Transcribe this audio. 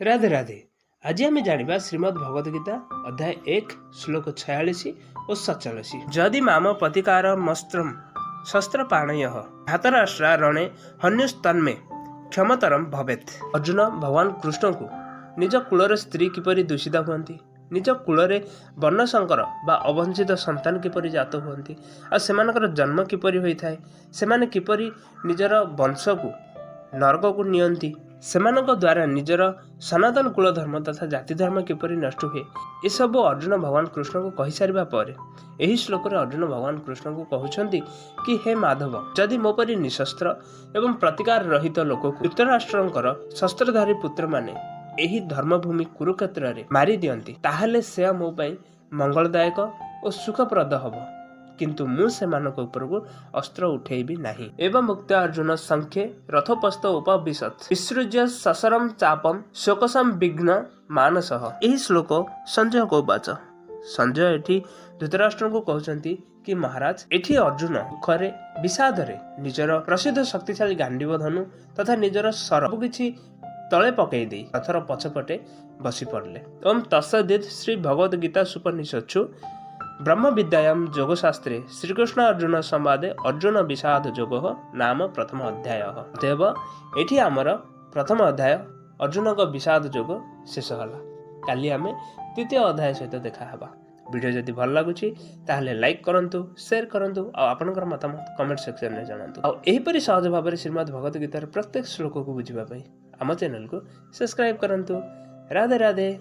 राधे राधे। आज आम जाना श्रीमद् भगवद गीता अध्याय 1 श्लोक 46 और 47। जदि माम पतिकार मस्त्रम शस्त्र पाणय धातराष्ट्रा रणे हन्युस्तन्मे क्षमतरम भवेत। अर्जुन भगवान कृष्ण को निज कूलर स्त्री किपरि दूषित हुअन्ति, निज कूलर वर्णशंकर बा अवंचित संतान किपरि जात हुअन्ति आ सेमानकर जन्म किपरि होइथाय, सेमाने किपरि निजर वंश को नरक को नियंती, सेमानक द्वारा निजर सनातन कुल धर्म तथा जाति धर्म किपरि नष्ट हुए, ये सब अर्जुन भगवान कृष्ण को कहि सारिबा परे एही श्लोक रे अर्जुन भगवान कृष्ण को कहउछन्ति कि हे माधव, जदि मो परि निशस्त्र एवं प्रतिकार रहित लोक को धृतराष्ट्रंकर शस्त्रधारी पुत्र माने एही धर्मभूमि कुरुक्षेत्र रे मारी दियंती, ताहले से मो पई मंगलदायक और सुखप्रद हब, किंतु मु सेमानक ऊपर को अस्त्र उठेबी नाही। एवं मुक्त अर्जुन संख्ये रथोपस्थ उपविशत विसृज्य ससरम चापम शोकसम विघ्न मानसः। एही श्लोक संजय को बाच। संजय एठी धृतराष्ट्र को कहउछन्ति कि महाराज, एठी अर्जुन दुखरे विषादरे निजर प्रसिद्ध शक्तिशाली गांडीव धनु तथा निजर सब किछि तले पकई दे रथर पछपटे बसी पड़ले। ओम तत्सदित श्री भगवद गीता सुपनिषत्सु ब्रह्म विद्यायाम योगशास्त्रे श्रीकृष्ण अर्जुन संवादे अर्जुन विषाद योग नाम प्रथम अध्याय। अतएव एठी आमर प्रथम अध्याय अर्जुन का विषाद योग शेष होला। काली आमे द्वितीय अध्याय सहित देखा हबा। वीडियो जदि भल लागुछि ताहले लाइक करंतु, शेयर करंतु आ आपनकर मतामत कमेंट सेक्शन में जणांतु। आ एही परि सहज भाबरे श्रीमद् भगवद गीतार प्रत्येक श्लोक को बुझिबा पई आम चैनल को सब्सक्राइब करंतु। राधे राधे।